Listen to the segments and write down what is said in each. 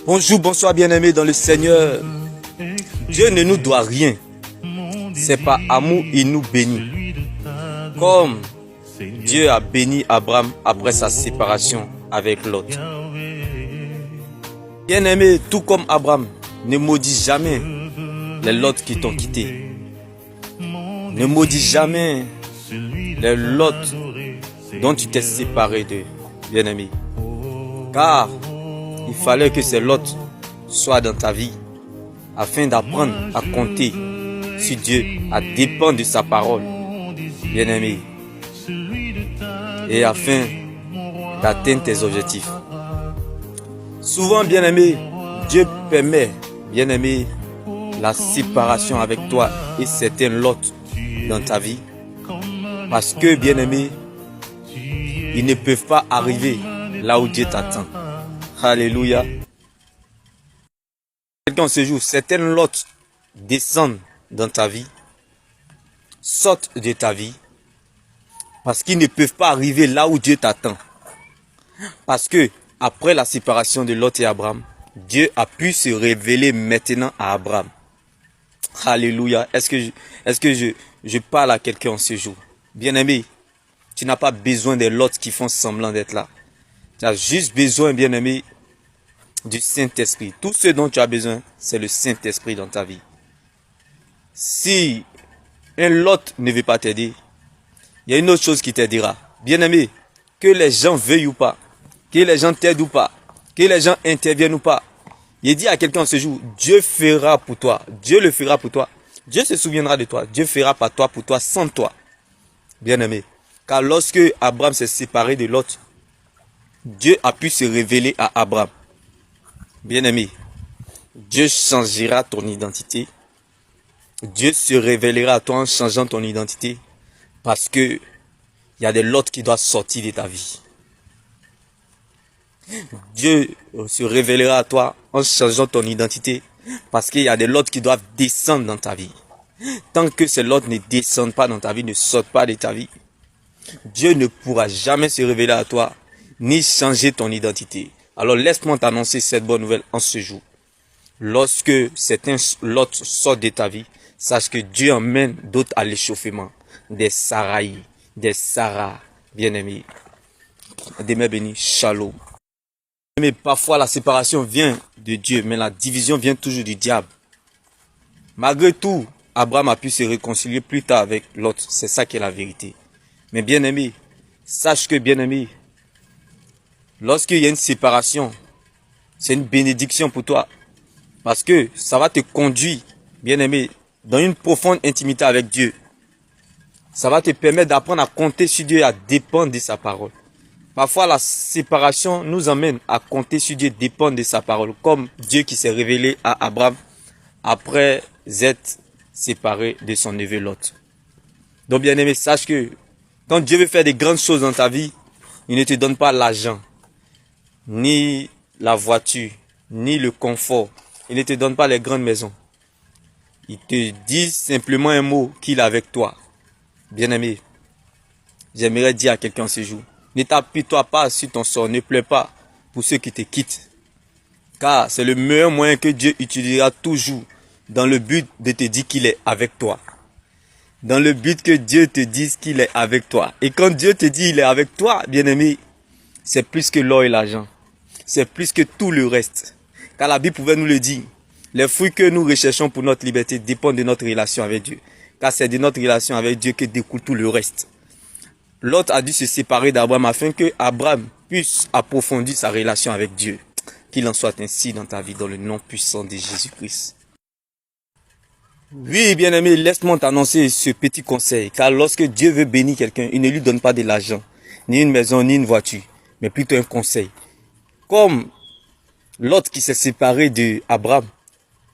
Bonjour, bonsoir bien-aimés dans le Seigneur. Dieu ne nous doit rien. C'est par amour il nous bénit. Comme Dieu a béni Abraham après sa séparation avec Lot. Bien-aimés, tout comme Abraham, ne maudis jamais les Lot qui t'ont quitté. Ne maudis jamais les Lot dont tu t'es séparé d'eux, bien-aimés. Car il fallait que ces Lot soient dans ta vie afin d'apprendre à compter sur Dieu, à dépendre de sa parole, bien-aimé, et afin d'atteindre tes objectifs. Souvent, bien-aimé, Dieu permet, bien-aimé, la séparation avec toi et certains Lot dans ta vie parce que, bien-aimé, ils ne peuvent pas arriver là où Dieu t'attend. Alléluia. Quelqu'un ce jour, certaines Lot descendent dans ta vie, sortent de ta vie, parce qu'ils ne peuvent pas arriver là où Dieu t'attend. Parce que, après la séparation de Lot et Abraham, Dieu a pu se révéler maintenant à Abraham. Alléluia. Est-ce que je parle à quelqu'un ce jour? Bien-aimé, tu n'as pas besoin des Lot qui font semblant d'être là. Tu as juste besoin, bien-aimé, du Saint-Esprit. Tout ce dont tu as besoin, c'est le Saint-Esprit dans ta vie. Si un Lot ne veut pas t'aider, il y a une autre chose qui t'aidera. Bien-aimé, que les gens veuillent ou pas, que les gens t'aident ou pas, que les gens interviennent ou pas, il dit à quelqu'un ce jour, Dieu fera pour toi. Dieu le fera pour toi. Dieu se souviendra de toi. Dieu fera par toi, pour toi, sans toi. Bien-aimé. Car lorsque Abraham s'est séparé de Lot, Dieu a pu se révéler à Abraham. Bien-aimé, Dieu changera ton identité. Dieu se révélera à toi en changeant ton identité. Parce que il y a des Lot qui doivent sortir de ta vie. Dieu se révélera à toi en changeant ton identité. Parce qu'il y a des Lot qui doivent descendre dans ta vie. Tant que ces Lot ne descendent pas dans ta vie, ne sortent pas de ta vie, Dieu ne pourra jamais se révéler à toi, ni changer ton identité. Alors laisse-moi t'annoncer cette bonne nouvelle en ce jour. Lorsque certains Lot sortent de ta vie, sache que Dieu emmène d'autres à l'échauffement. Des Saraï, des Sarah, bien-aimés. Demain béni, shalom. Mais parfois la séparation vient de Dieu, mais la division vient toujours du diable. Malgré tout, Abraham a pu se réconcilier plus tard avec Lot. C'est ça qui est la vérité. Mais bien-aimé, sache que bien-aimé, lorsqu'il y a une séparation, c'est une bénédiction pour toi. Parce que ça va te conduire, bien-aimé, dans une profonde intimité avec Dieu. Ça va te permettre d'apprendre à compter sur Dieu et à dépendre de sa parole. Parfois, la séparation nous emmène à compter sur Dieu, dépendre de sa parole. Comme Dieu qui s'est révélé à Abraham après être séparé de son neveu Lot. Donc, bien-aimé, sache que quand Dieu veut faire des grandes choses dans ta vie, il ne te donne pas l'argent, ni la voiture, ni le confort. Il ne te donne pas les grandes maisons. Il te dit simplement un mot qu'il est avec toi. Bien-aimé, j'aimerais dire à quelqu'un ce jour, ne t'appuie-toi pas sur ton sort, ne pleure pas pour ceux qui te quittent. Car c'est le meilleur moyen que Dieu utilisera toujours dans le but de te dire qu'il est avec toi. Dans le but que Dieu te dise qu'il est avec toi. Et quand Dieu te dit qu'il est avec toi, bien-aimé, c'est plus que l'or et l'argent. C'est plus que tout le reste. Car la Bible pouvait nous le dire. Les fruits que nous recherchons pour notre liberté dépendent de notre relation avec Dieu. Car c'est de notre relation avec Dieu que découle tout le reste. Lot a dû se séparer d'Abraham afin que Abraham puisse approfondir sa relation avec Dieu. Qu'il en soit ainsi dans ta vie, dans le nom puissant de Jésus-Christ. Oui, bien-aimé, laisse-moi t'annoncer ce petit conseil. Car lorsque Dieu veut bénir quelqu'un, il ne lui donne pas de l'argent, ni une maison, ni une voiture, mais plutôt un conseil. Comme Lot qui s'est séparé d'Abraham,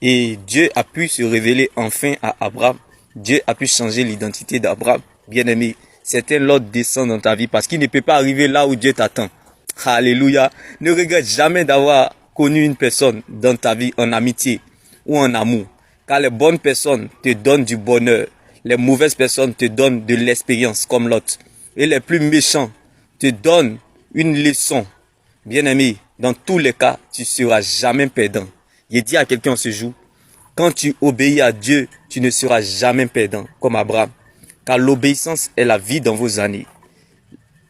et Dieu a pu se révéler enfin à Abraham, Dieu a pu changer l'identité d'Abraham. Bien-aimé, certains Lot descendent dans ta vie parce qu'il ne peut pas arriver là où Dieu t'attend. Alléluia. Ne regrette jamais d'avoir connu une personne dans ta vie en amitié ou en amour. Car les bonnes personnes te donnent du bonheur. Les mauvaises personnes te donnent de l'expérience comme Lot. Et les plus méchants te donnent une leçon. Bien-aimé, dans tous les cas, tu ne seras jamais perdant. J'ai dit à quelqu'un ce jour, quand tu obéis à Dieu, tu ne seras jamais perdant, comme Abraham. Car l'obéissance est la vie dans vos années.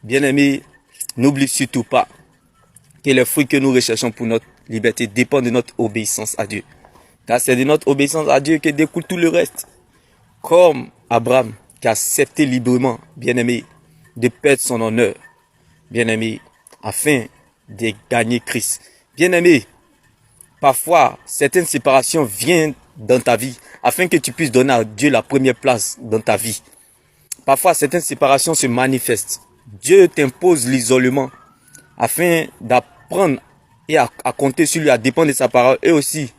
Bien-aimés, n'oublie surtout pas que les fruits que nous recherchons pour notre liberté dépendent de notre obéissance à Dieu. Car c'est de notre obéissance à Dieu que découle tout le reste. Comme Abraham qui a accepté librement, bien-aimé, de perdre son honneur, bien-aimé, afin de gagner Christ. Bien-aimé, parfois, certaines séparations viennent dans ta vie afin que tu puisses donner à Dieu la première place dans ta vie. Parfois, certaines séparations se manifestent. Dieu t'impose l'isolement afin d'apprendre et à compter sur lui, à dépendre de sa parole et aussi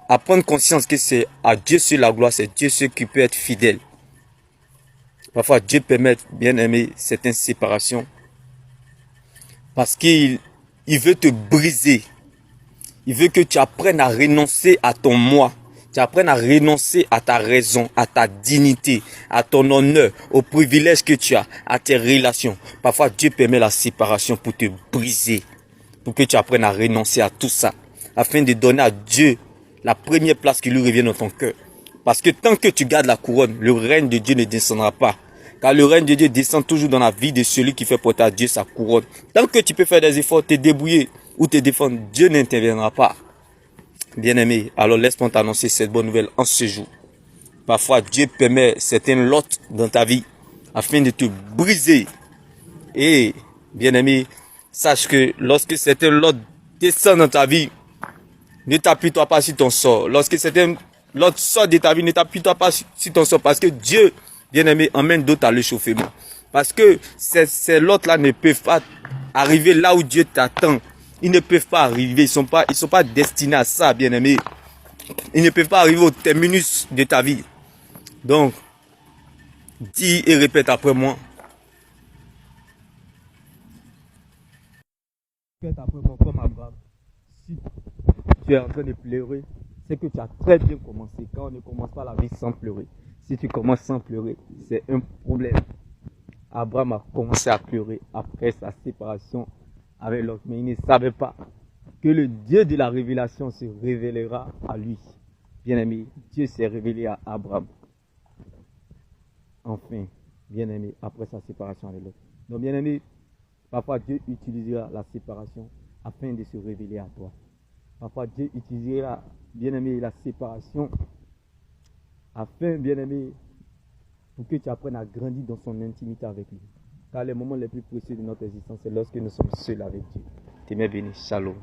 à prendre conscience que c'est à Dieu seul la gloire, c'est Dieu seul qui peut être fidèle. Parfois, Dieu permet, bien aimé, certaines séparations parce qu'il veut te briser. Il veut que tu apprennes à renoncer à ton moi. Tu apprennes à renoncer à ta raison, à ta dignité, à ton honneur, aux privilèges que tu as, à tes relations. Parfois, Dieu permet la séparation pour te briser, pour que tu apprennes à renoncer à tout ça, afin de donner à Dieu la première place qui lui revient dans ton cœur. Parce que tant que tu gardes la couronne, le règne de Dieu ne descendra pas. Car le règne de Dieu descend toujours dans la vie de celui qui fait porter à Dieu sa couronne. Tant que tu peux faire des efforts, te débrouiller ou te défendre, Dieu n'interviendra pas. Bien-aimé, alors laisse-moi t'annoncer cette bonne nouvelle en ce jour. Parfois, Dieu permet certaines lottes dans ta vie afin de te briser. Et, bien-aimé, sache que lorsque certaines lottes descendent dans ta vie, ne t'appuie-toi pas sur ton sort. Lorsque certaines lottes sortent de ta vie, ne t'appuie-toi pas sur ton sort. Parce que Dieu, bien-aimé, emmène d'autres à l'échauffement. Parce que ces lottes-là ne peuvent pas arriver là où Dieu t'attend. Ils ne peuvent pas arriver. Ils sont pas destinés à ça, bien-aimé. Ils ne peuvent pas arriver au terminus de ta vie. Donc, dis et répète après moi. Répète après moi comme Abraham. Si tu es en train de pleurer, c'est que tu as très bien commencé. Quand on ne commence pas la vie sans pleurer. Si tu commences sans pleurer, c'est un problème. Abraham a commencé à pleurer après sa séparation avec l'autre, mais il ne savait pas que le Dieu de la révélation se révélera à lui. Bien-aimé, Dieu s'est révélé à Abraham. Enfin, bien-aimé, après sa séparation avec l'autre. Donc, bien-aimé, parfois Dieu utilisera la séparation afin de se révéler à toi. Parfois Dieu utilisera, bien-aimé, la séparation afin, bien-aimé, pour que tu apprennes à grandir dans son intimité avec lui. Car les moments les plus précieux de notre existence, c'est lorsque nous sommes seuls avec Dieu. T'es bien béni. Shalom.